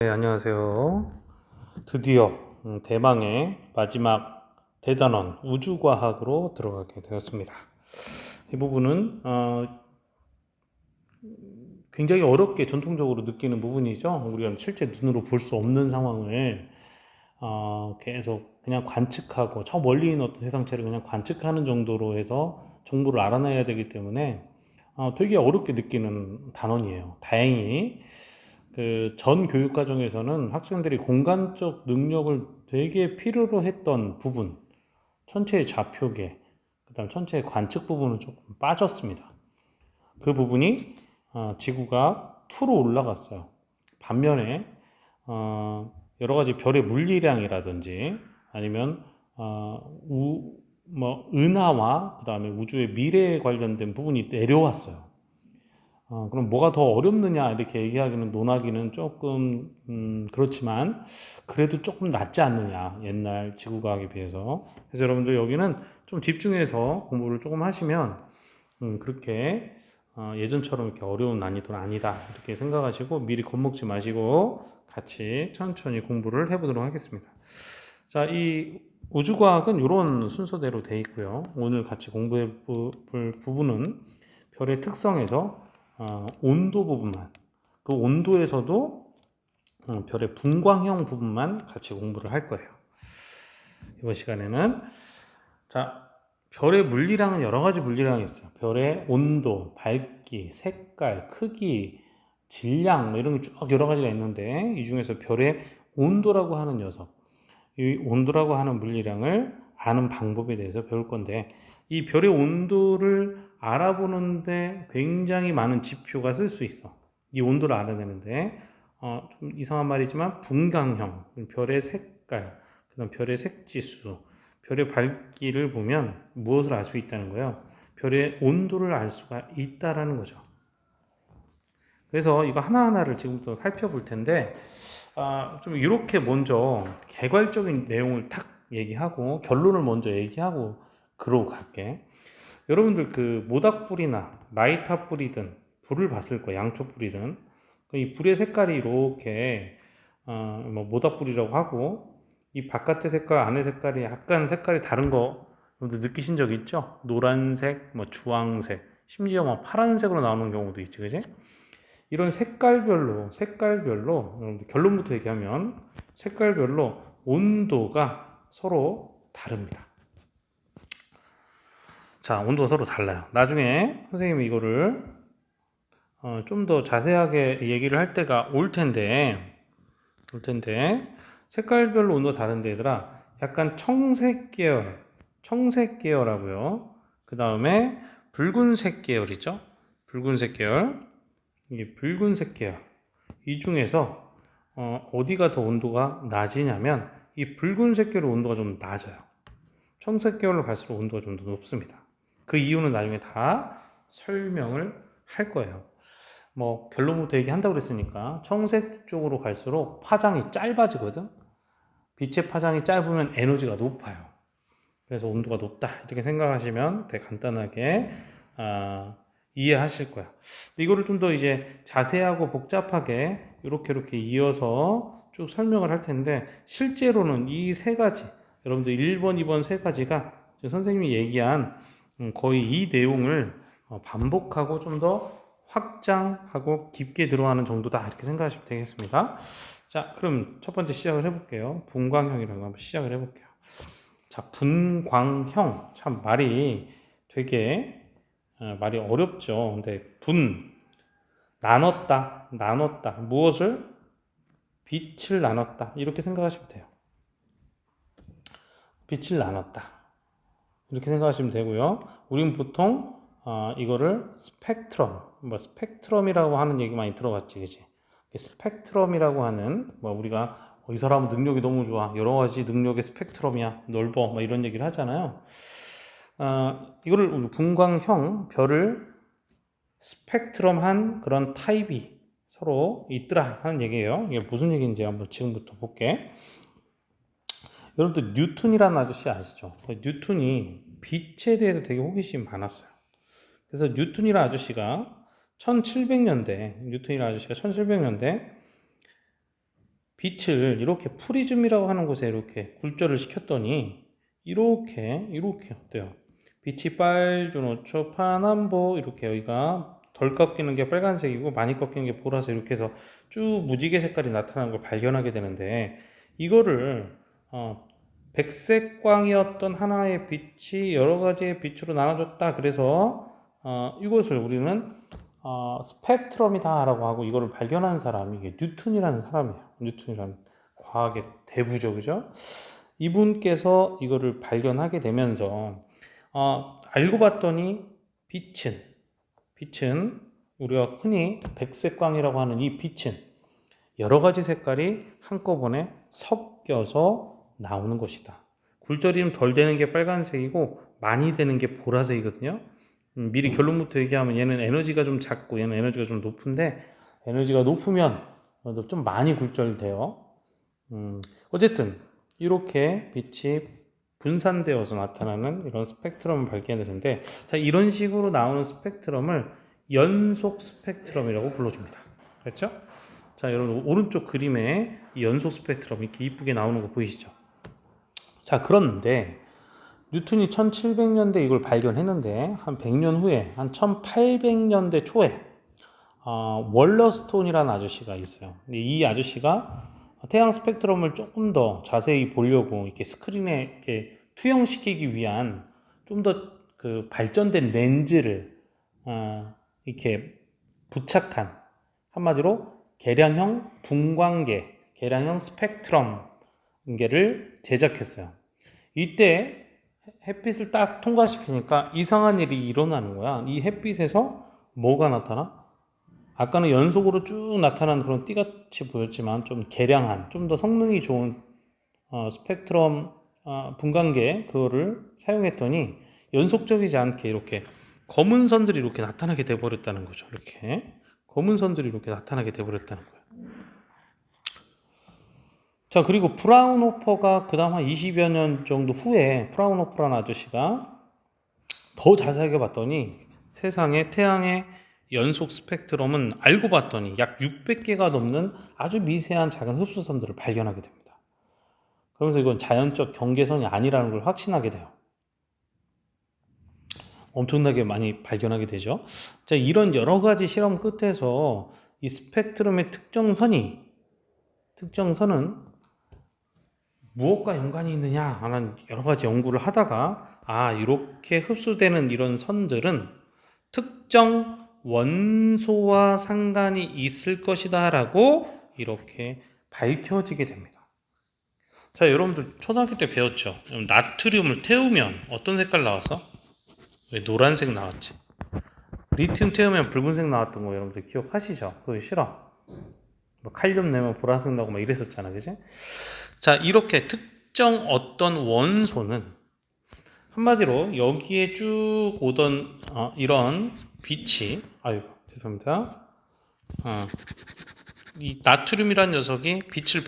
네, 안녕하세요. 드디어 대망의 마지막 대단원 우주과학으로 들어가게 되었습니다. 이 부분은 굉장히 어렵게 전통적으로 느끼는 부분이죠. 우리가 실제 눈으로 볼 수 없는 상황을 계속 그냥 관측하고 저 멀리 있는 어떤 세상체를 그냥 관측하는 정도로 해서 정보를 알아내야 되기 때문에 되게 어렵게 느끼는 단원이에요. 다행히 그 전 교육 과정에서는 학생들이 공간적 능력을 되게 필요로 했던 부분, 천체의 좌표계, 그다음 천체의 관측 부분은 조금 빠졌습니다. 그 부분이 지구가 2로 올라갔어요. 반면에 여러 가지 별의 물리량이라든지 아니면 은하와 그다음에 우주의 미래에 관련된 부분이 내려왔어요. 그럼 뭐가 더 어렵느냐 이렇게 얘기하기는 논하기는 조금 그렇지만 그래도 조금 낫지 않느냐 옛날 지구과학에 비해서. 그래서 여러분들 여기는 좀 집중해서 공부를 조금 하시면 그렇게 예전처럼 이렇게 어려운 난이도는 아니다 이렇게 생각하시고 미리 겁먹지 마시고 같이 천천히 공부를 해보도록 하겠습니다. 자, 이 우주과학은 이런 순서대로 돼 있고요. 오늘 같이 공부해 볼 부분은 별의 특성에서 온도 부분만, 그 온도에서도 별의 분광형 부분만 같이 공부를 할 거예요. 이번 시간에는 자, 별의 물리량은 여러 가지 물리량이 있어요. 별의 온도, 밝기, 색깔, 크기, 질량 뭐 이런 게 쭉 여러 가지가 있는데 이 중에서 별의 온도라고 하는 녀석, 이 온도라고 하는 물리량을 아는 방법에 대해서 배울 건데 이 별의 온도를 알아보는데 굉장히 많은 지표가 쓸 수 있어. 이 온도를 알아내는데 좀 이상한 말이지만 분광형, 별의 색깔, 그다음 별의 색지수, 별의 밝기를 보면 무엇을 알 수 있다는 거예요? 별의 온도를 알 수가 있다라는 거죠. 그래서 이거 하나하나를 지금부터 살펴볼 텐데 좀 이렇게 먼저 개괄적인 내용을 탁 얘기하고 결론을 먼저 얘기하고 그러고 갈게. 여러분들 그 모닥불이나 라이터 불이든 불을 봤을 거예요. 양초 불이든 이 불의 색깔이 이렇게 뭐 모닥불이라고 하고 이 바깥의 색깔 안의 색깔이 약간 색깔이 다른 거 여러분들 느끼신 적 있죠? 노란색, 뭐 주황색, 심지어 뭐 파란색으로 나오는 경우도 있지, 그지? 이런 색깔별로 결론부터 얘기하면 색깔별로 온도가 서로 다릅니다. 자, 온도가 서로 달라요. 나중에 선생님이 이거를 좀 더 자세하게 얘기를 할 때가 올 텐데 색깔별로 온도가 다른데 얘들아 약간 청색 계열하고요. 그 다음에 붉은색 계열이죠. 붉은색 계열, 이게 붉은색 계열. 이 중에서 어디가 더 온도가 낮으냐면 이 붉은색 계열 온도가 좀 낮아요. 청색 계열로 갈수록 온도가 좀 더 높습니다. 그 이유는 나중에 다 설명을 할 거예요. 뭐 결론부터 얘기한다고 그랬으니까 청색 쪽으로 갈수록 파장이 짧아지거든. 빛의 파장이 짧으면 에너지가 높아요. 그래서 온도가 높다 이렇게 생각하시면 되게 간단하게 이해하실 거야. 근데 이거를 좀 더 이제 자세하고 복잡하게 이렇게 이어서 쭉 설명을 할 텐데 실제로는 이 세 가지 여러분들 1번, 2번 세 가지가 선생님이 얘기한 거의 이 내용을 반복하고 좀 더 확장하고 깊게 들어가는 정도다 이렇게 생각하시면 되겠습니다. 자, 그럼 첫 번째 시작을 해볼게요. 분광형이라고 한번 시작을 해볼게요. 자, 분광형 참 말이 되게 말이 어렵죠. 근데 나눴다 무엇을 빛을 나눴다 이렇게 생각하시면 돼요. 빛을 나눴다 이렇게 생각하시면 되고요. 우리는 보통 이거를 스펙트럼이라고 하는 얘기 많이 들어봤지, 그지? 스펙트럼이라고 하는 뭐 우리가 이 사람은 능력이 너무 좋아, 여러 가지 능력의 스펙트럼이야, 넓어, 뭐 이런 얘기를 하잖아요. 이거를 분광형 별을 스펙트럼한 그런 타입이 서로 있더라 하는 얘기예요. 이게 무슨 얘기인지 한번 지금부터 볼게. 여러분들 뉴턴이라는 아저씨 아시죠? 뉴턴이 빛에 대해서 되게 호기심이 많았어요. 그래서 뉴턴이라는 아저씨가 1700년대 빛을 이렇게 프리즘이라고 하는 곳에 이렇게 굴절을 시켰더니 이렇게 어때요? 빛이 빨주노초 파남보 이렇게 여기가 덜 꺾이는 게 빨간색이고 많이 꺾이는 게 보라색 이렇게 해서 쭉 무지개 색깔이 나타나는 걸 발견하게 되는데 이거를 백색광이었던 하나의 빛이 여러 가지의 빛으로 나눠졌다. 그래서 이것을 우리는 스펙트럼이다라고 하고 이거를 발견한 사람이 이게 뉴턴이라는 사람이에요. 뉴턴이라는 과학의 대부죠, 그죠? 이분께서 이거를 발견하게 되면서 알고 봤더니 빛은 우리가 흔히 백색광이라고 하는 이 빛은 여러 가지 색깔이 한꺼번에 섞여서 나오는 것이다. 굴절이 좀 덜 되는 게 빨간색이고 많이 되는 게 보라색이거든요. 미리 결론부터 얘기하면 얘는 에너지가 좀 작고 얘는 에너지가 좀 높은데 에너지가 높으면 좀 많이 굴절돼요. 어쨌든 이렇게 빛이 분산되어서 나타나는 이런 스펙트럼을 발견했는데 자, 이런 식으로 나오는 스펙트럼을 연속 스펙트럼이라고 불러줍니다. 그렇죠? 자, 여러분 오른쪽 그림에 이 연속 스펙트럼 이렇게 이쁘게 나오는 거 보이시죠? 자, 그런데 뉴턴이 1700년대 이걸 발견했는데 한 100년 후에 한 1800년대 초에 월러스톤이라는 아저씨가 있어요. 이 아저씨가 태양 스펙트럼을 조금 더 자세히 보려고 이렇게 스크린에 이렇게 투영시키기 위한 좀 더 그 발전된 렌즈를 이렇게 부착한 한마디로 계량형 분광계, 계량형 스펙트럼계를 제작했어요. 이때 햇빛을 딱 통과시키니까 이상한 일이 일어나는 거야. 이 햇빛에서 뭐가 나타나? 아까는 연속으로 쭉 나타나는 그런 띠같이 보였지만 좀 개량한, 좀 더 성능이 좋은 스펙트럼 분광계 그거를 사용했더니 연속적이지 않게 이렇게 검은 선들이 이렇게 나타나게 돼버렸다는 거죠. 이렇게 검은 선들이 이렇게 나타나게 돼버렸다는 거예요. 자, 그리고 프라운호퍼가 그 다음 한 20여 년 정도 후에 프라운호퍼라는 아저씨가 더 자세하게 봤더니 세상에 태양의 연속 스펙트럼은 알고 봤더니 약 600개가 넘는 아주 미세한 작은 흡수선들을 발견하게 됩니다. 그러면서 이건 자연적 경계선이 아니라는 걸 확신하게 돼요. 엄청나게 많이 발견하게 되죠. 자, 이런 여러 가지 실험 끝에서 이 스펙트럼의 특정선은 무엇과 연관이 있느냐 하는 여러 가지 연구를 하다가 이렇게 흡수되는 이런 선들은 특정 원소와 상관이 있을 것이다 라고 이렇게 밝혀지게 됩니다. 자, 여러분들 초등학교 때 배웠죠? 나트륨을 태우면 어떤 색깔 나왔어? 왜 노란색 나왔지? 리튬 태우면 붉은색 나왔던 거 여러분들 기억하시죠? 그거 싫어. 뭐 칼륨 내면 보라색 나고 막 이랬었잖아, 그지? 자, 이렇게 특정 어떤 원소는 한마디로 여기에 쭉 오던 이런 빛이 죄송합니다. 이 나트륨이란 녀석이 빛을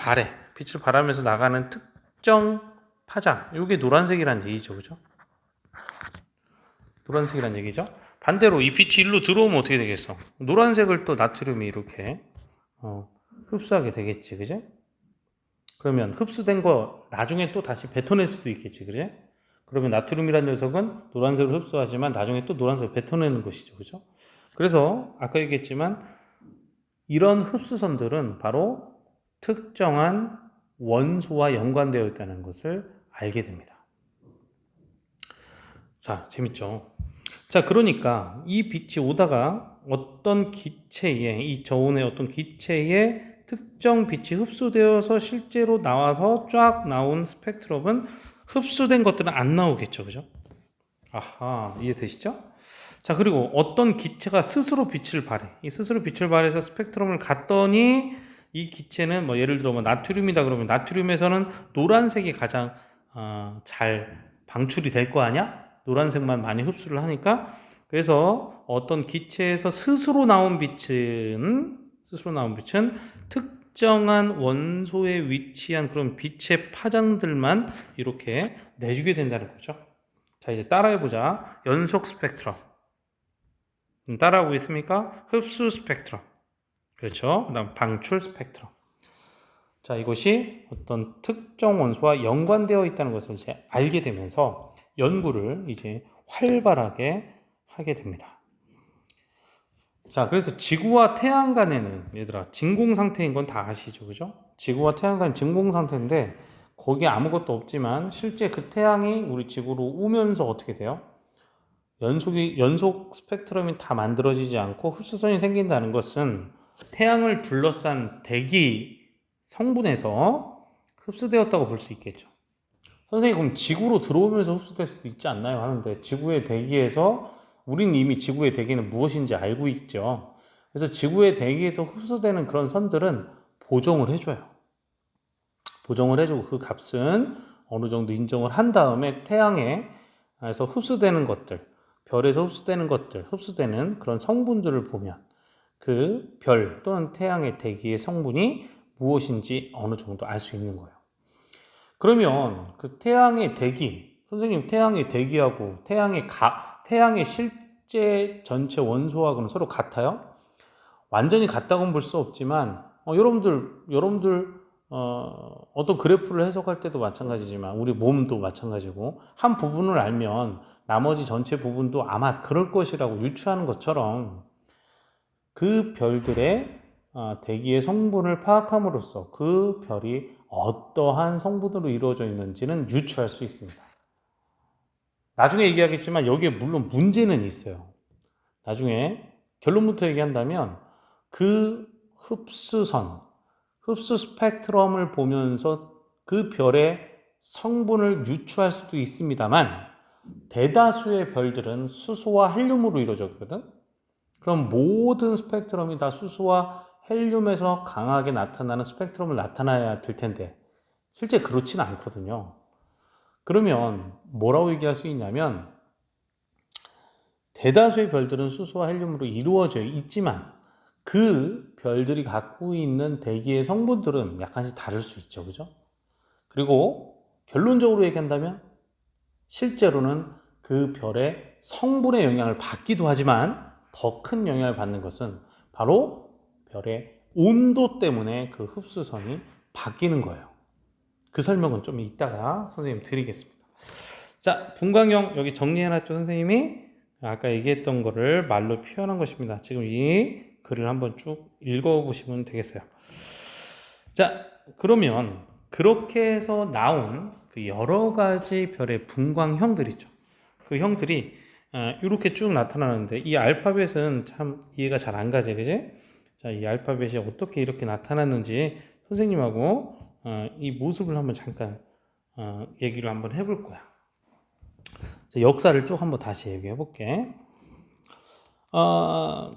발하면서 나가는 특정 파장, 이게 노란색이란 얘기죠, 그죠? 노란색이란 얘기죠. 반대로 이 빛이 일로 들어오면 어떻게 되겠어? 노란색을 또 나트륨이 이렇게 흡수하게 되겠지, 그지? 그러면 흡수된 거 나중에 또 다시 뱉어낼 수도 있겠지, 그지? 그러면 나트륨이라는 녀석은 노란색을 흡수하지만 나중에 또 노란색을 뱉어내는 것이죠, 그죠? 그래서 아까 얘기했지만 이런 흡수선들은 바로 특정한 원소와 연관되어 있다는 것을 알게 됩니다. 자, 재밌죠? 자, 그러니까 이 빛이 오다가 어떤 기체에, 이 저온의 어떤 기체에 특정 빛이 흡수되어서 실제로 나와서 쫙 나온 스펙트럼은 흡수된 것들은 안 나오겠죠, 그죠? 아하, 이해되시죠? 자, 그리고 어떤 기체가 스스로 빛을 발해. 이 스스로 빛을 발해서 스펙트럼을 갔더니 이 기체는 뭐 예를 들어 뭐 나트륨이다 그러면 나트륨에서는 노란색이 가장 잘 방출이 될 거 아니야? 노란색만 많이 흡수를 하니까. 그래서 어떤 기체에서 스스로 나온 빛은 특정한 원소에 위치한 그런 빛의 파장들만 이렇게 내주게 된다는 거죠. 자, 이제 따라해보자. 연속 스펙트럼. 따라하고 있습니까? 흡수 스펙트럼. 그렇죠. 그 다음 방출 스펙트럼. 자, 이것이 어떤 특정 원소와 연관되어 있다는 것을 이제 알게 되면서 연구를 이제 활발하게 하게 됩니다. 자, 그래서 지구와 태양 간에는 얘들아 진공 상태인 건 다 아시죠, 그죠? 지구와 태양 간은 진공 상태인데 거기에 아무것도 없지만 실제 그 태양이 우리 지구로 오면서 어떻게 돼요? 연속 스펙트럼이 다 만들어지지 않고 흡수선이 생긴다는 것은 태양을 둘러싼 대기 성분에서 흡수되었다고 볼 수 있겠죠. 선생님, 그럼 지구로 들어오면서 흡수될 수도 있지 않나요? 하는데 지구의 대기에서 우리는 이미 지구의 대기는 무엇인지 알고 있죠. 그래서 지구의 대기에서 흡수되는 그런 선들은 보정을 해줘요. 보정을 해주고 그 값은 어느 정도 인정을 한 다음에 태양에서 흡수되는 것들, 별에서 흡수되는 것들, 흡수되는 그런 성분들을 보면 그 별 또는 태양의 대기의 성분이 무엇인지 어느 정도 알 수 있는 거예요. 그러면 그 태양의 대기, 선생님 태양의 대기하고 태양의 실제 전체 원소하고는 서로 같아요? 완전히 같다고는 볼 수 없지만 여러분들 어떤 그래프를 해석할 때도 마찬가지지만 우리 몸도 마찬가지고 한 부분을 알면 나머지 전체 부분도 아마 그럴 것이라고 유추하는 것처럼 그 별들의 대기의 성분을 파악함으로써 그 별이 어떠한 성분으로 이루어져 있는지는 유추할 수 있습니다. 나중에 얘기하겠지만 여기에 물론 문제는 있어요. 나중에 결론부터 얘기한다면 그 흡수 스펙트럼을 보면서 그 별의 성분을 유추할 수도 있습니다만 대다수의 별들은 수소와 헬륨으로 이루어졌거든. 그럼 모든 스펙트럼이 다 수소와 헬륨에서 강하게 나타나는 스펙트럼을 나타나야 될 텐데 실제 그렇지는 않거든요. 그러면 뭐라고 얘기할 수 있냐면 대다수의 별들은 수소와 헬륨으로 이루어져 있지만 그 별들이 갖고 있는 대기의 성분들은 약간씩 다를 수 있죠. 그죠? 그리고 결론적으로 얘기한다면 실제로는 그 별의 성분의 영향을 받기도 하지만 더 큰 영향을 받는 것은 바로 별의 온도 때문에 그 흡수선이 바뀌는 거예요. 그 설명은 좀 이따가 선생님 드리겠습니다. 자, 분광형 여기 정리해놨죠, 선생님이? 아까 얘기했던 거를 말로 표현한 것입니다. 지금 이 글을 한번 쭉 읽어보시면 되겠어요. 자, 그러면 그렇게 해서 나온 그 여러 가지 별의 분광형들이죠. 그 형들이 이렇게 쭉 나타나는데 이 알파벳은 참 이해가 잘 안 가지, 그지? 자, 이 알파벳이 어떻게 이렇게 나타났는지 선생님하고 이 모습을 한번 잠깐 얘기를 한번 해볼 거야. 자, 역사를 쭉 한번 다시 얘기해 볼게. 아까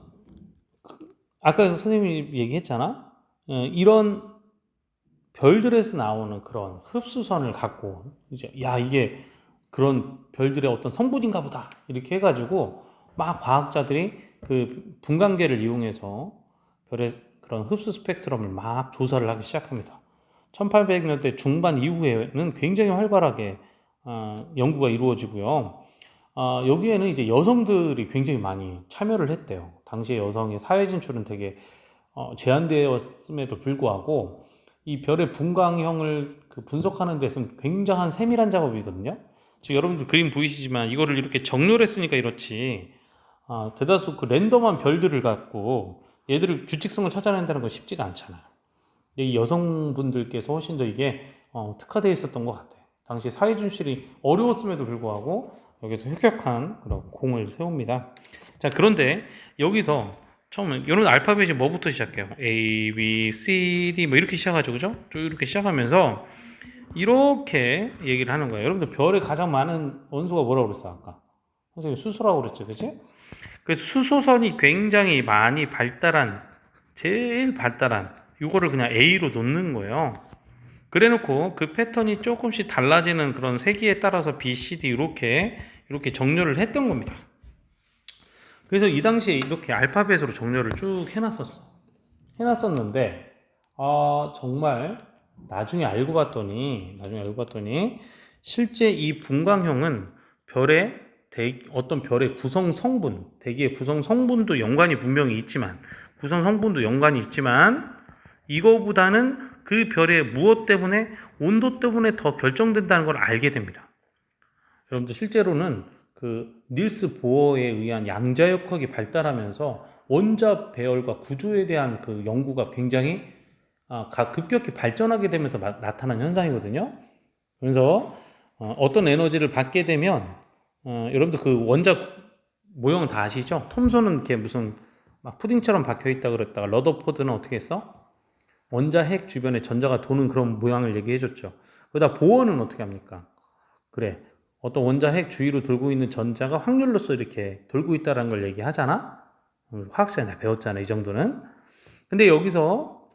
선생님이 얘기했잖아. 이런 별들에서 나오는 그런 흡수선을 갖고 이제 이게 그런 별들의 어떤 성분인가 보다 이렇게 해가지고 막 과학자들이 그 분광계를 이용해서 별의 그런 흡수 스펙트럼을 막 조사를 하기 시작합니다. 1800년대 중반 이후에는 굉장히 활발하게 연구가 이루어지고요. 여기에는 이제 여성들이 굉장히 많이 참여를 했대요. 당시에 여성의 사회 진출은 되게 제한되었음에도 불구하고 이 별의 분광형을 분석하는 데서는 굉장한 세밀한 작업이거든요. 지금 여러분들 그림 보이시지만 이거를 이렇게 정렬했으니까 이렇지 대다수 그 랜덤한 별들을 갖고 얘들을 규칙성을 찾아낸다는 건 쉽지가 않잖아요. 이 여성분들께서 훨씬 더 이게 특화되어 있었던 것 같아요. 당시 사회 진출이 어려웠음에도 불구하고 여기서 혁혁한 그런 공을 세웁니다. 자, 그런데 여기서 처음에 이런 알파벳이 뭐부터 시작해요? A, B, C, D 뭐 이렇게 시작하죠, 그죠? 쭉 이렇게 시작하면서 이렇게 얘기를 하는 거예요. 여러분들 별에 가장 많은 원소가 뭐라고 그랬어 아까? 선생님 수소라고 그랬죠, 그치? 그래서 수소선이 굉장히 많이 제일 발달한 이거를 그냥 A로 놓는 거예요. 그래놓고 그 패턴이 조금씩 달라지는 그런 세기에 따라서 B, C, D 이렇게 정렬을 했던 겁니다. 그래서 이 당시에 이렇게 알파벳으로 정렬을 쭉 해놨었는데 정말 나중에 알고 봤더니 실제 이 분광형은 어떤 별의 구성 성분, 대기의 구성 성분도 연관이 분명히 있지만 이거보다는 그 별의 무엇 때문에 온도 때문에 더 결정된다는 걸 알게 됩니다. 여러분들 실제로는 그 닐스 보어에 의한 양자역학이 발달하면서 원자 배열과 구조에 대한 그 연구가 굉장히 급격히 발전하게 되면서 나타난 현상이거든요. 그래서 어떤 에너지를 받게 되면 여러분들 그 원자 모형은 다 아시죠? 톰손은 이렇게 무슨 막 푸딩처럼 박혀 있다 그랬다가 러더포드는 어떻게 했어? 원자 핵 주변에 전자가 도는 그런 모양을 얘기해 줬죠. 그러다 보어는 어떻게 합니까? 그래. 어떤 원자 핵 주위로 돌고 있는 전자가 확률로서 이렇게 돌고 있다는 걸 얘기하잖아? 화학시간에 다 배웠잖아, 이 정도는. 근데 여기서,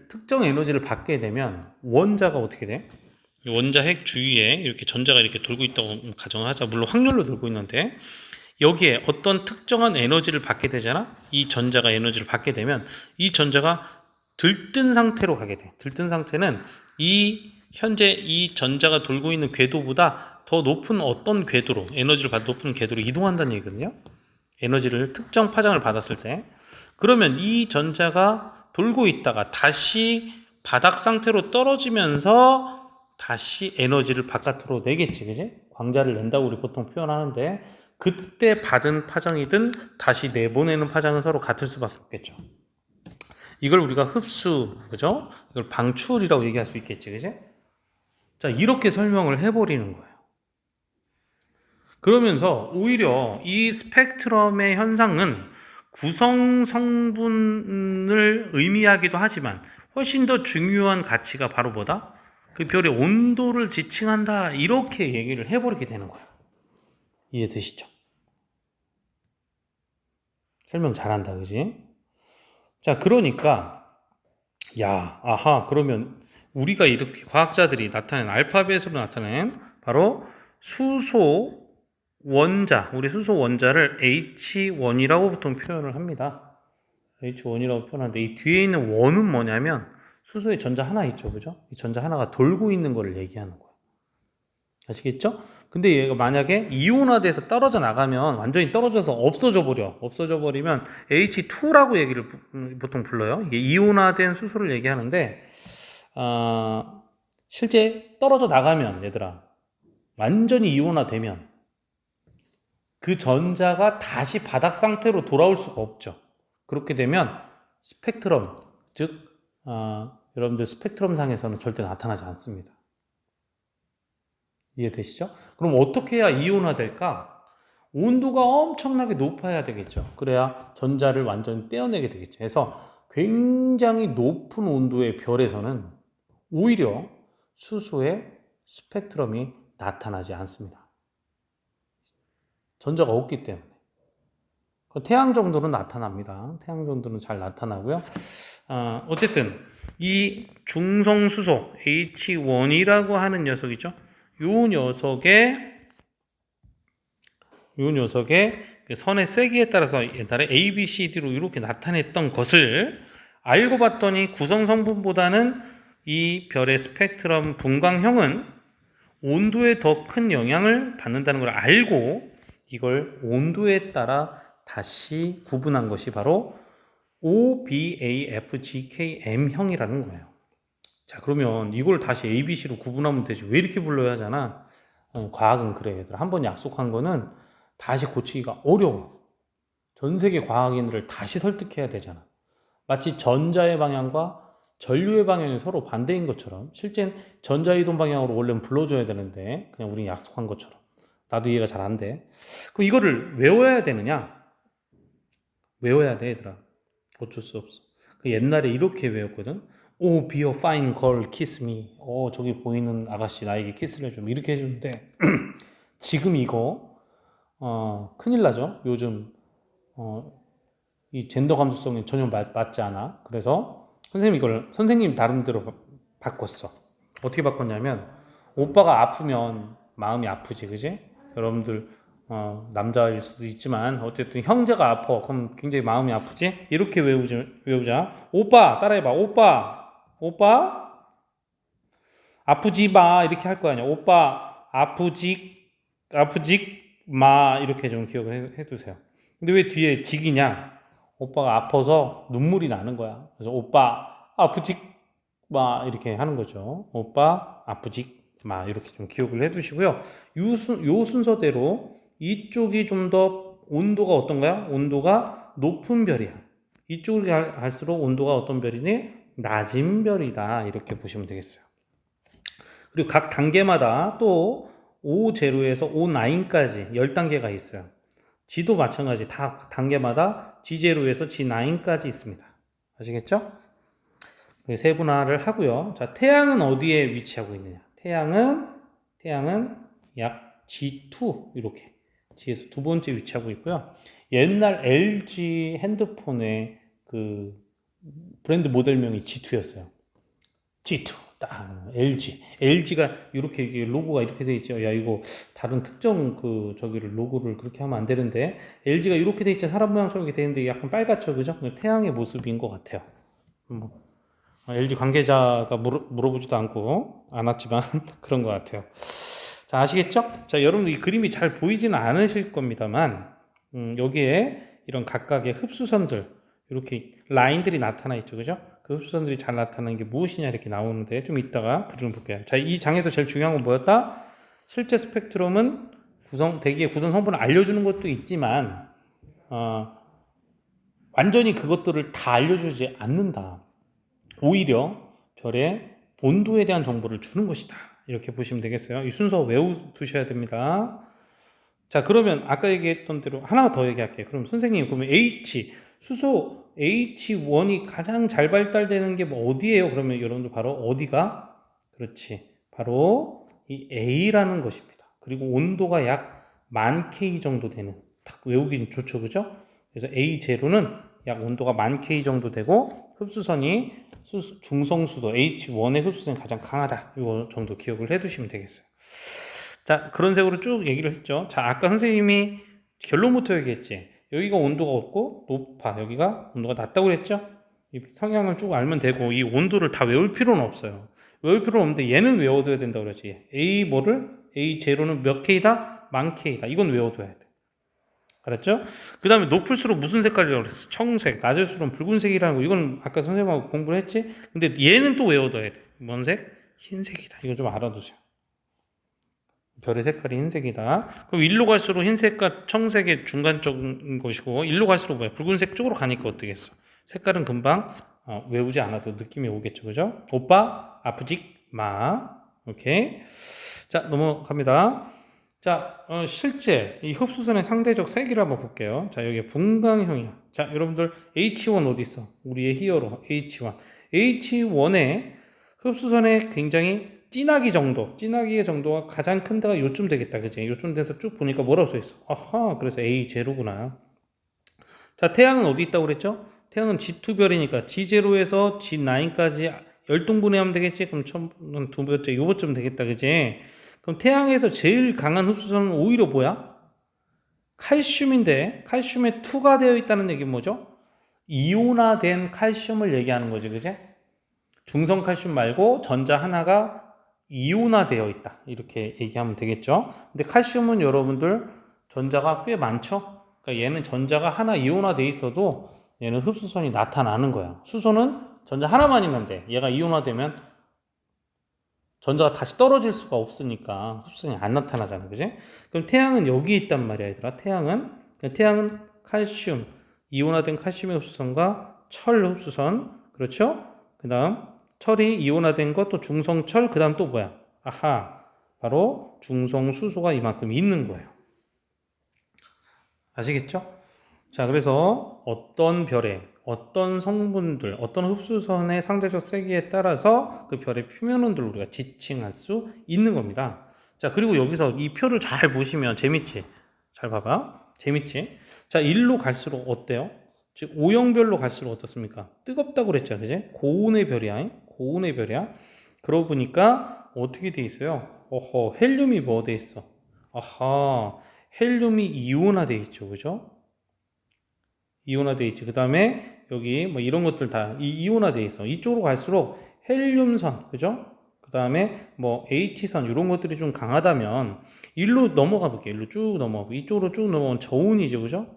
특정 에너지를 받게 되면 원자가 어떻게 돼? 원자 핵 주위에 이렇게 전자가 이렇게 돌고 있다고 가정을 하자. 물론 확률로 돌고 있는데, 여기에 어떤 특정한 에너지를 받게 되잖아? 이 전자가 에너지를 받게 되면 이 전자가 들뜬 상태로 가게 돼. 들뜬 상태는 현재 이 전자가 돌고 있는 궤도보다 더 높은 어떤 궤도로, 에너지를 받은 높은 궤도로 이동한다는 얘기거든요. 에너지를 특정 파장을 받았을 때. 그러면 이 전자가 돌고 있다가 다시 바닥 상태로 떨어지면서 다시 에너지를 바깥으로 내겠지, 그지? 광자를 낸다고 우리 보통 표현하는데, 그때 받은 파장이든 다시 내보내는 파장은 서로 같을 수밖에 없겠죠. 이걸 우리가 흡수, 그죠? 이걸 방출이라고 얘기할 수 있겠지, 그지? 자, 이렇게 설명을 해버리는 거예요. 그러면서 오히려 이 스펙트럼의 현상은 구성 성분을 의미하기도 하지만 훨씬 더 중요한 가치가 바로 뭐다? 그 별의 온도를 지칭한다. 이렇게 얘기를 해버리게 되는 거예요. 이해되시죠? 설명 잘한다, 그지? 자, 그러니까, 그러면 우리가 이렇게 과학자들이 나타낸 알파벳으로 나타낸 바로 수소 원자, 우리 수소 원자를 H1이라고 보통 표현을 합니다. H1이라고 표현하는데 이 뒤에 있는 원은 뭐냐면 수소에 전자 하나 있죠, 그죠? 이 전자 하나가 돌고 있는 거를 얘기하는 거예요. 아시겠죠? 근데 얘가 만약에 이온화돼서 떨어져 나가면 완전히 떨어져서 없어져 버려. 없어져 버리면 H2라고 얘기를 보통 불러요. 이게 이온화된 수소를 얘기하는데 실제 떨어져 나가면 얘들아 완전히 이온화되면 그 전자가 다시 바닥 상태로 돌아올 수가 없죠. 그렇게 되면 스펙트럼, 즉 여러분들 스펙트럼 상에서는 절대 나타나지 않습니다. 이해되시죠? 그럼 어떻게 해야 이온화될까? 온도가 엄청나게 높아야 되겠죠. 그래야 전자를 완전히 떼어내게 되겠죠. 그래서 굉장히 높은 온도의 별에서는 오히려 수소의 스펙트럼이 나타나지 않습니다. 전자가 없기 때문에. 태양 정도는 나타납니다. 태양 정도는 잘 나타나고요. 어쨌든 이 중성수소 H1이라고 하는 녀석이죠. 요 녀석의 선의 세기에 따라서 옛날에 A, B, C, D로 이렇게 나타냈던 것을 알고 봤더니 구성 성분보다는 이 별의 스펙트럼 분광형은 온도에 더 큰 영향을 받는다는 걸 알고 이걸 온도에 따라 다시 구분한 것이 바로 OBAFGKM형이라는 거예요. 자, 그러면 이걸 다시 ABC로 구분하면 되지. 왜 이렇게 불러야 하잖아? 과학은 그래, 얘들아. 한번 약속한 거는 다시 고치기가 어려워. 전 세계 과학인들을 다시 설득해야 되잖아. 마치 전자의 방향과 전류의 방향이 서로 반대인 것처럼 실제 전자이동 방향으로 원래는 불러줘야 되는데 그냥 우리 약속한 것처럼 나도 이해가 잘 안 돼. 그럼 이거를 외워야 되느냐? 외워야 돼, 얘들아. 어쩔 수 없어. 옛날에 이렇게 외웠거든. Oh, be a fine girl, kiss me. 저기 보이는 아가씨 나에게 키스를 해줘. 이렇게 해주는데 지금 이거 큰일 나죠. 요즘 이 젠더 감수성이 전혀 맞지 않아. 그래서 선생님이 다른 데로 바꿨어. 어떻게 바꿨냐면 오빠가 아프면 마음이 아프지, 그지? 여러분들 남자일 수도 있지만 어쨌든 형제가 아파. 그럼 굉장히 마음이 아프지? 이렇게 외우자. 오빠 따라해봐. 오빠 아프지 마 이렇게 할 거 아니야. 오빠 아프지 마 이렇게 좀 기억을 해두세요. 근데 왜 뒤에 직이냐? 오빠가 아파서 눈물이 나는 거야. 그래서 오빠 아프직 막 이렇게 하는 거죠. 오빠 아프직 막 이렇게 좀 기억을 해두시고요. 요 순서대로 이쪽이 좀 더 온도가 어떤가요? 온도가 높은 별이야. 이쪽을 갈수록 온도가 어떤 별이니? 낮은 별이다. 이렇게 보시면 되겠어요. 그리고 각 단계마다 또 O0에서 O9까지 10단계가 있어요. G도 마찬가지. 다 단계마다 G0에서 G9까지 있습니다. 아시겠죠? 세분화를 하고요. 자, 태양은 어디에 위치하고 있느냐? 태양은 약 G2 이렇게 G에서 두 번째 위치하고 있고요. 옛날 LG 핸드폰의 그 브랜드 모델명이 G2였어요. G2 딱 LG가 이렇게 로고가 이렇게 돼 있죠. 야, 이거 다른 특정 그 저기를 로고를 그렇게 하면 안 되는데 LG가 이렇게 돼 있죠. 사람 모양처럼 이렇게 되는데 약간 빨갛죠, 그죠? 태양의 모습인 것 같아요. LG 관계자가 물어보지도 않고 안 왔지만 그런 것 같아요. 자, 아시겠죠? 자, 여러분 이 그림이 잘 보이지는 않으실 겁니다만 여기에 이런 각각의 흡수선들 이렇게 라인들이 나타나 있죠, 그죠? 그 흡수선들이 잘 나타나는 게 무엇이냐 이렇게 나오는데 좀 이따가 그림을 볼게요. 자, 이 장에서 제일 중요한 건 뭐였다? 실제 스펙트럼은 대기의 구성 성분을 알려주는 것도 있지만 완전히 그것들을 다 알려주지 않는다. 오히려 별의 온도에 대한 정보를 주는 것이다. 이렇게 보시면 되겠어요. 이 순서 외우두셔야 됩니다. 자, 그러면 아까 얘기했던 대로 하나 더 얘기할게요. 그럼 선생님, 그러면 수소 H1이 가장 잘 발달되는 게 뭐 어디예요? 그러면 여러분들 바로 어디가? 그렇지. 바로 이 A라는 것입니다. 그리고 온도가 약 10,000K 정도 되는, 딱 외우긴 좋죠, 그죠? 그래서 A0는 약 온도가 10,000K 정도 되고 흡수선이 중성수소 H1의 흡수선이 가장 강하다. 이거 정도 기억을 해두시면 되겠어요. 자, 그런 식으로 쭉 얘기를 했죠. 자, 아까 선생님이 결론부터 얘기했지. 여기가 온도가 높고 높아. 여기가 온도가 낮다고 그랬죠. 이 성향을 쭉 알면 되고 이 온도를 다 외울 필요는 없어요. 외울 필요는 없는데 얘는 외워둬야 된다고 그랬지. A0는 몇 K다? 10,000K다. 이건 외워둬야 돼. 알았죠? 그 다음에 높을수록 무슨 색깔이라고 그랬어? 청색. 낮을수록 붉은색이라는 거. 이건 아까 선생님하고 공부를 했지? 근데 얘는 또 외워둬야 돼. 뭔 색? 흰색이다. 이거 좀 알아두세요. 별의 색깔이 흰색이다. 그럼 일로 갈수록 흰색과 청색의 중간적인 것이고 일로 갈수록 뭐야? 붉은색 쪽으로 가니까 어떻겠어? 색깔은 금방 외우지 않아도 느낌이 오겠죠. 그죠? 오빠 아프직 마. 오케이. 자, 넘어갑니다. 자, 실제 이 흡수선의 상대적 세기를 한번 볼게요. 자, 여기 분광형이야. 자, 여러분들 H1 어디 있어? 우리의 히어로 H1. H1의 흡수선의 굉장히 진하기의 정도가 가장 큰 데가 요쯤 되겠다. 그지? 요쯤 돼서 쭉 보니까 뭐라고 써 있어? 아하, 그래서 A0구나. 자, 태양은 어디 있다고 그랬죠? 태양은 G2별이니까 G0에서 G9까지 열등분해하면 되겠지? 그럼 두 번째, 요거쯤 되겠다. 그지? 그럼 태양에서 제일 강한 흡수선은 오히려 뭐야? 칼슘인데, 칼슘에 2가 되어 있다는 얘기는 뭐죠? 이온화된 칼슘을 얘기하는 거지. 그지? 중성 칼슘 말고 전자 하나가 이온화되어 있다. 이렇게 얘기하면 되겠죠. 근데 칼슘은 여러분들 전자가 꽤 많죠. 그러니까 얘는 전자가 하나 이온화되어 있어도 얘는 흡수선이 나타나는 거야. 수소는 전자 하나만 있는데 얘가 이온화되면 전자가 다시 떨어질 수가 없으니까 흡수선이 안 나타나잖아. 그지? 그럼 태양은 여기 있단 말이야, 얘들아. 태양은 칼슘, 이온화된 칼슘의 흡수선과 철 흡수선. 그렇죠? 그 다음 철이 이온화된 것, 또 중성철, 그 다음 또 뭐야? 아하, 바로 중성수소가 이만큼 있는 거예요. 아시겠죠? 자, 그래서 어떤 별에 어떤 성분들, 어떤 흡수선의 상대적 세기에 따라서 그 별의 표면 온도를 우리가 지칭할 수 있는 겁니다. 자, 그리고 여기서 이 표를 잘 보시면 재밌지? 잘 봐봐. 재밌지? 자, 1로 갈수록 어때요? 즉 O형별로 갈수록 어떻습니까? 뜨겁다고 그랬죠, 그지? 고온의 별이야. 고온의 별이야. 그러고 보니까 어떻게 돼 있어요? 어허, 헬륨이 뭐 돼 있어? 아하, 헬륨이 이온화돼 있죠, 그죠? 이온화돼 있지. 그 다음에 여기 뭐 이런 것들 다 이온화돼 있어. 이쪽으로 갈수록 헬륨선, 그죠? 그 다음에 뭐 H선 이런 것들이 좀 강하다면 일로 넘어가 볼게요. 일로 쭉 넘어가고 이쪽으로 쭉 넘어가면 저온이죠, 그죠?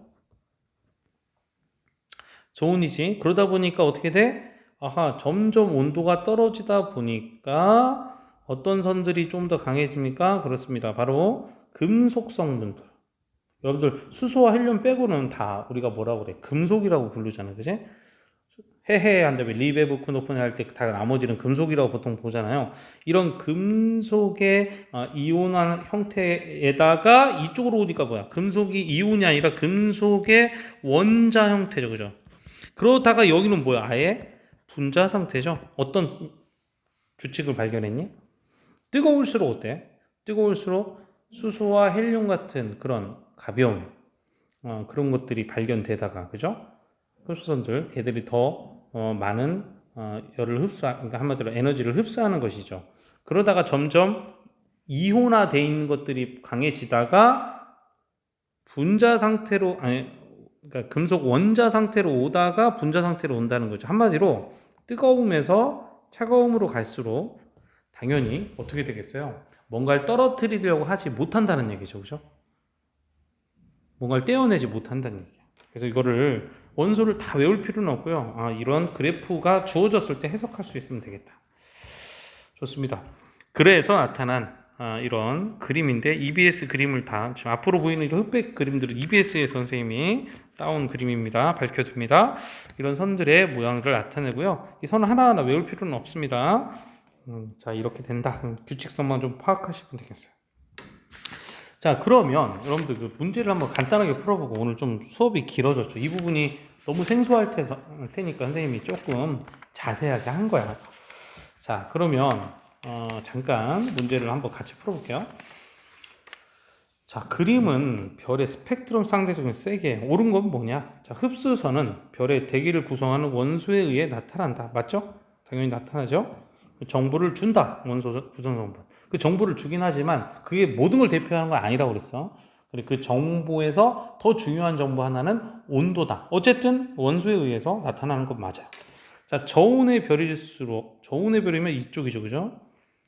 저온이지. 그러다 보니까 어떻게 돼? 아하, 점점 온도가 떨어지다 보니까 어떤 선들이 좀 더 강해집니까? 그렇습니다. 바로 금속 성분들. 여러분들 수소와 헬륨 빼고는 다 우리가 뭐라고 그래? 금속이라고 부르잖아요. 그지? 해해 한 다음에 리베브크노픈 할 때 다 나머지는 금속이라고 보통 보잖아요. 이런 금속의 이온한 형태에다가 이쪽으로 오니까 뭐야? 금속이 이온이 아니라 금속의 원자 형태죠. 그죠? 그러다가 여기는 뭐야? 아예 분자 상태죠. 어떤 규칙을 발견했니? 뜨거울수록 어때? 뜨거울수록 수소와 헬륨 같은 그런 가벼운 그런 것들이 발견되다가 그죠? 흡수선들 걔들이 더 많은 열을 그러니까 한마디로 에너지를 흡수하는 것이죠. 그러다가 점점 이온화되어 있는 것들이 강해지다가 분자 상태로 그러니까 금속 원자 상태로 오다가 분자 상태로 온다는 거죠. 한마디로 뜨거움에서 차가움으로 갈수록 당연히 어떻게 되겠어요? 뭔가를 떨어뜨리려고 하지 못한다는 얘기죠. 그죠? 뭔가를 떼어내지 못한다는 얘기예요. 그래서 이거를 원소를 다 외울 필요는 없고요. 이런 그래프가 주어졌을 때 해석할 수 있으면 되겠다. 좋습니다. 그래서 나타난 이런 그림인데 EBS 그림을 다 지금 앞으로 보이는 이런 흑백 그림들은 EBS의 선생님이 따온 그림입니다. 밝혀줍니다. 이런 선들의 모양들을 나타내고요. 이 선 하나하나 외울 필요는 없습니다. 자, 이렇게 된다. 규칙선만 좀 파악하시면 되겠어요. 자, 그러면 여러분들 그 문제를 한번 간단하게 풀어보고, 오늘 좀 수업이 길어졌죠. 이 부분이 너무 생소할 테니까 선생님이 조금 자세하게 한 거야. 자, 그러면 잠깐 문제를 한번 같이 풀어볼게요. 자, 그림은 별의 스펙트럼 상대적인 세게, 옳은 건 뭐냐? 자, 흡수선은 별의 대기를 구성하는 원소에 의해 나타난다. 맞죠? 당연히 나타나죠? 정보를 준다. 원소 구성 성분. 그 정보를 주긴 하지만 그게 모든 걸 대표하는 건 아니라고 그랬어. 그리고 그 정보에서 더 중요한 정보 하나는 온도다. 어쨌든 원소에 의해서 나타나는 건 맞아요. 자, 저온의 별일수록, 저온의 별이면 이쪽이죠. 그죠?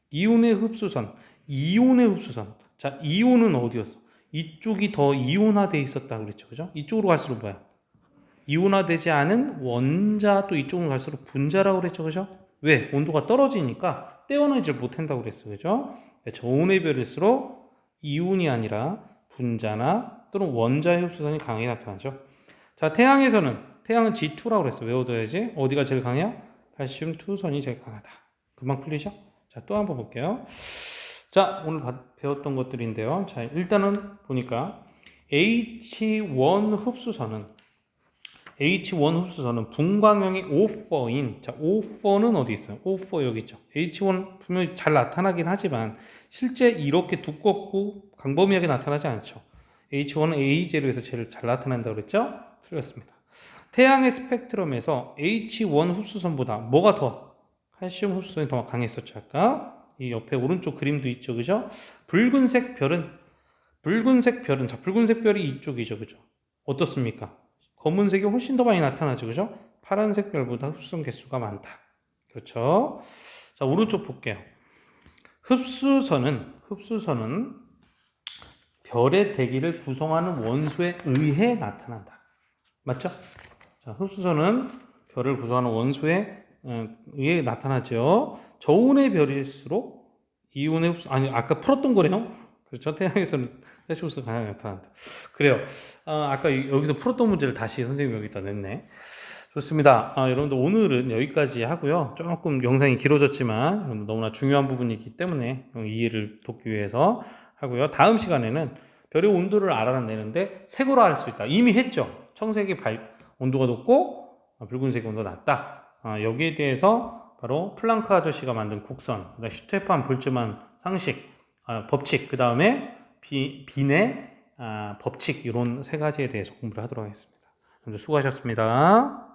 이온의 흡수선. 이온의 흡수선. 자, 이온은 어디였어? 이쪽이 더 이온화되어 있었다고 그랬죠. 그죠? 이쪽으로 갈수록 뭐야? 이온화되지 않은 원자, 또 이쪽으로 갈수록 분자라고 그랬죠. 그죠? 왜? 온도가 떨어지니까 떼어내질 못한다고 그랬어. 그죠? 저온의 별일수록 이온이 아니라 분자나 또는 원자의 흡수선이 강하게 나타나죠. 자, 태양은 G2라고 그랬어. 외워둬야지. 어디가 제일 강해요? 칼슘 2선이 제일 강하다. 금방 풀리죠? 자, 또 한번 볼게요. 자, 오늘 배웠던 것들인데요. 자, 일단은 보니까 H1 흡수선은 분광형이 O4인, 자, O4는 어디 있어요? O4 여기 있죠. H1 분명히 잘 나타나긴 하지만 실제 이렇게 두껍고 광범위하게 나타나지 않죠. H1은 A0에서 제일 잘 나타난다고 그랬죠? 틀렸습니다. 태양의 스펙트럼에서 H1 흡수선보다 뭐가 더? 칼슘 흡수선이 더 강했었죠. 아까 이 옆에 오른쪽 그림도 있죠. 그죠? 붉은색 별은 자, 붉은색 별이 이쪽이죠. 그죠? 어떻습니까? 검은색이 훨씬 더 많이 나타나죠. 그죠? 파란색 별보다 흡수선 개수가 많다. 그렇죠? 자, 오른쪽 볼게요. 흡수선은 별의 대기를 구성하는 원소에 의해 나타난다. 맞죠? 자, 흡수선은 별을 구성하는 원소에 의해 나타나죠. 저온의 별일수록 이온의 아까 풀었던 거네요. 그렇죠? 태양에서는 해시우스 강하게 나타난다. 그래요. 아까 여기서 풀었던 문제를 다시 선생님이 여기다 냈네. 좋습니다. 여러분들 오늘은 여기까지 하고요. 조금 영상이 길어졌지만 여러분 너무나 중요한 부분이기 때문에 이해를 돕기 위해서 하고요. 다음 시간에는 별의 온도를 알아내는데 색으로 알 수 있다. 이미 했죠. 청색이 온도가 높고 붉은색이 온도가 낮다. 여기에 대해서 바로 플랑크 아저씨가 만든 곡선, 슈테판 볼츠만 상식, 법칙, 그 다음에 빈의 법칙, 이런 세 가지에 대해서 공부를 하도록 하겠습니다. 수고하셨습니다.